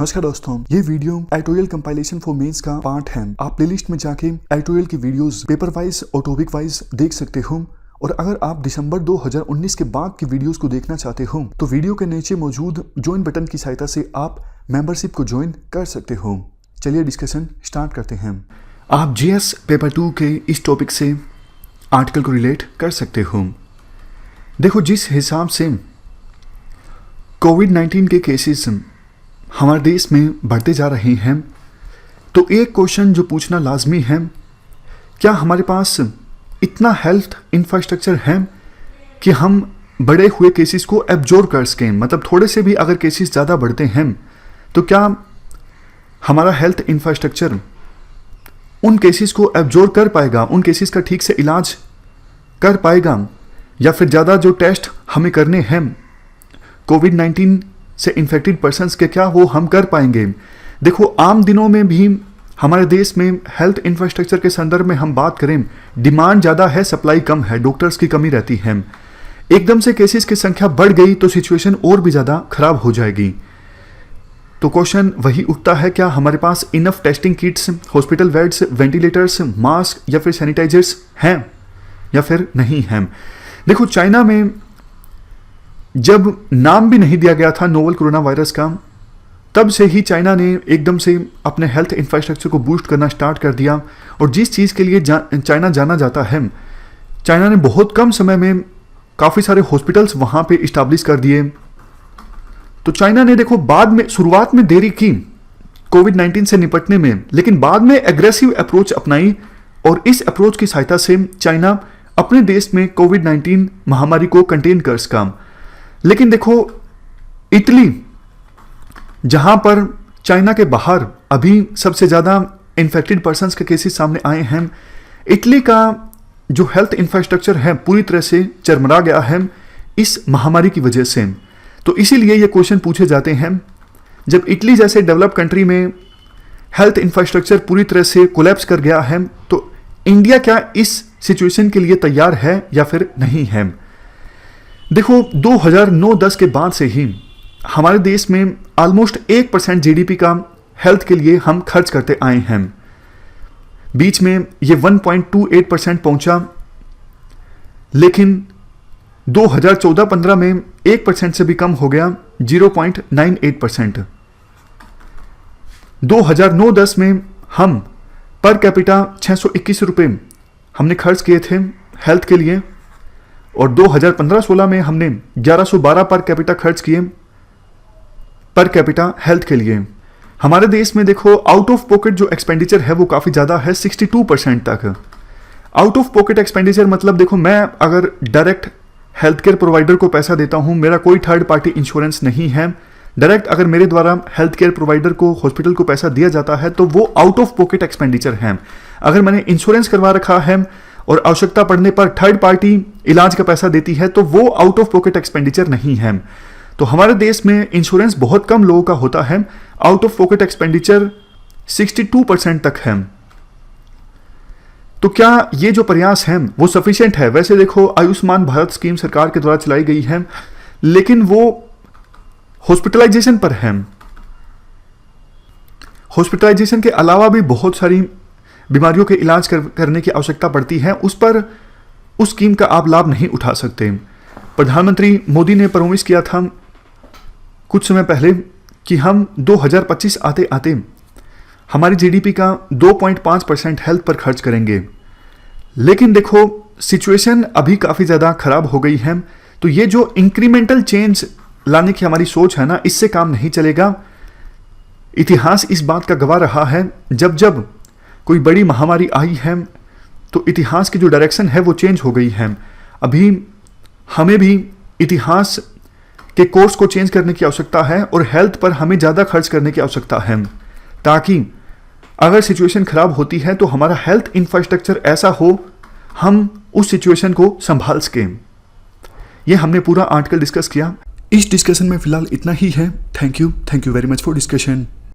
नमस्कार दोस्तों, ये वीडियो एटोयल कंपाइलेशन फॉर मेंस का पार्ट है। आप प्लेलिस्ट में जाके एटोयल की वीडियोस पेपर वाइज और टॉपिक वाइज देख सकते हो। और अगर आप दिसंबर 2019 के बाद की वीडियोस को देखना चाहते हो तो वीडियो के नीचे मौजूद ज्वाइन बटन की सहायता से आप मेंबरशिप को ज्वाइन कर सकते हो। चलिए डिस्कशन स्टार्ट करते हैं। आप जीएस पेपर 2 के इस टॉपिक से आर्टिकल को रिलेट कर सकते हो। देखो, जिस हिसाब से कोविड-19 के केसेस हमारे देश में बढ़ते जा रहे हैं, तो एक क्वेश्चन जो पूछना लाजमी है, क्या हमारे पास इतना हेल्थ इंफ्रास्ट्रक्चर है कि हम बड़े हुए केसेस को एब्जॉर्ब कर सकें। मतलब थोड़े से भी अगर केसेस ज़्यादा बढ़ते हैं तो क्या हमारा हेल्थ इंफ्रास्ट्रक्चर उन केसेस को एब्जॉर्ब कर पाएगा, उन केसेस का ठीक से इलाज कर पाएगा, या फिर ज़्यादा जो टेस्ट हमें करने हैं कोविड-19 से इन्फेक्टेड पर्सन्स के, क्या वो हम कर पाएंगे। देखो, आम दिनों में भी हमारे देश में हेल्थ इंफ्रास्ट्रक्चर के संदर्भ में हम बात करें, डिमांड ज़्यादा है, सप्लाई कम है, डॉक्टर्स की कमी रहती है। एकदम से केसेस की संख्या बढ़ गई तो सिचुएशन और भी ज़्यादा खराब हो जाएगी। तो क्वेश्चन वही उठता है, क्या हमारे पास enough testing kits, hospital beds, ventilators, mask या फिर सैनिटाइजर्स हैं या फिर नहीं हैं। देखो, चाइना में जब नाम भी नहीं दिया गया था नोवल कोरोना वायरस का, तब से ही चाइना ने एकदम से अपने हेल्थ इंफ्रास्ट्रक्चर को बूस्ट करना स्टार्ट कर दिया। और जिस चीज़ के लिए चाइना जाना जाता है, चाइना ने बहुत कम समय में काफ़ी सारे हॉस्पिटल्स वहाँ पे इस्टेब्लिश कर दिए। तो चाइना ने देखो बाद में शुरुआत में देरी की कोविड-19 से निपटने में, लेकिन बाद में एग्रेसिव अप्रोच अपनाई और इस अप्रोच की सहायता से चाइना अपने देश में कोविड-19 महामारी को कंटेन कर सका। लेकिन देखो, इटली, जहां पर चाइना के बाहर अभी सबसे ज़्यादा इन्फेक्टेड पर्सन्स के केसेस सामने आए हैं, इटली का जो हेल्थ इंफ्रास्ट्रक्चर है पूरी तरह से चरमरा गया है इस महामारी की वजह से। तो इसीलिए ये क्वेश्चन पूछे जाते हैं, जब इटली जैसे डेवलप कंट्री में हेल्थ इंफ्रास्ट्रक्चर पूरी तरह से कोलैप्स कर गया है, तो इंडिया क्या इस सिचुएशन के लिए तैयार है या फिर नहीं है। देखो, 2009-10 के बाद से ही हमारे देश में ऑलमोस्ट 1% जीडीपी का हेल्थ के लिए हम खर्च करते आए हैं। बीच में ये 1.28% पहुंचा, लेकिन 2014-15 में 1% से भी कम हो गया, 0.98%। 2009-10 में हम पर कैपिटा 621 रुपये हमने खर्च किए थे हेल्थ के लिए, और 2015-16 में हमने 1112 पर कैपिटा खर्च किए पर कैपिटा हेल्थ के लिए। हमारे देश में देखो, आउट ऑफ पॉकेट जो एक्सपेंडिचर है वो काफ़ी ज़्यादा है, 62% तक। आउट ऑफ पॉकेट एक्सपेंडिचर मतलब देखो, मैं अगर डायरेक्ट हेल्थ केयर प्रोवाइडर को पैसा देता हूँ, मेरा कोई थर्ड पार्टी इंश्योरेंस नहीं है, डायरेक्ट अगर मेरे द्वारा हेल्थ केयर प्रोवाइडर को, हॉस्पिटल को पैसा दिया जाता है तो वो आउट ऑफ पॉकेट एक्सपेंडिचर है। अगर मैंने इंश्योरेंस करवा रखा है और आवश्यकता पड़ने पर थर्ड पार्टी इलाज का पैसा देती है तो वो आउट ऑफ पॉकेट एक्सपेंडिचर नहीं है। तो हमारे देश में इंश्योरेंस बहुत कम लोगों का होता है, आउट ऑफ पॉकेट एक्सपेंडिचर 62% तक है। तो क्या ये जो प्रयास है वो सफिशिएंट है? वैसे देखो, आयुष्मान भारत स्कीम सरकार के द्वारा चलाई गई है, लेकिन वो हॉस्पिटलाइजेशन पर है। हॉस्पिटलाइजेशन के अलावा भी बहुत सारी बीमारियों के इलाज करने की आवश्यकता पड़ती है, उस पर उस स्कीम का आप लाभ नहीं उठा सकते। प्रधानमंत्री मोदी ने प्रॉमिस किया था कुछ समय पहले कि हम 2025 आते आते हमारी जीडीपी का 2.5% हेल्थ पर खर्च करेंगे। लेकिन देखो, सिचुएशन अभी काफ़ी ज़्यादा खराब हो गई है। तो ये जो इंक्रीमेंटल चेंज लाने की हमारी सोच है ना, इससे काम नहीं चलेगा। इतिहास इस बात का गवाह रहा है, जब जब कोई बड़ी महामारी आई है तो इतिहास की जो डायरेक्शन है वो चेंज हो गई है। अभी हमें भी इतिहास के कोर्स को चेंज करने की आवश्यकता है और हेल्थ पर हमें ज़्यादा खर्च करने की आवश्यकता है, ताकि अगर सिचुएशन खराब होती है तो हमारा हेल्थ इंफ्रास्ट्रक्चर ऐसा हो, हम उस सिचुएशन को संभाल सकें। ये हमने पूरा आर्टिकल डिस्कस किया। इस डिस्कशन में फिलहाल इतना ही है। Thank you very much for discussion.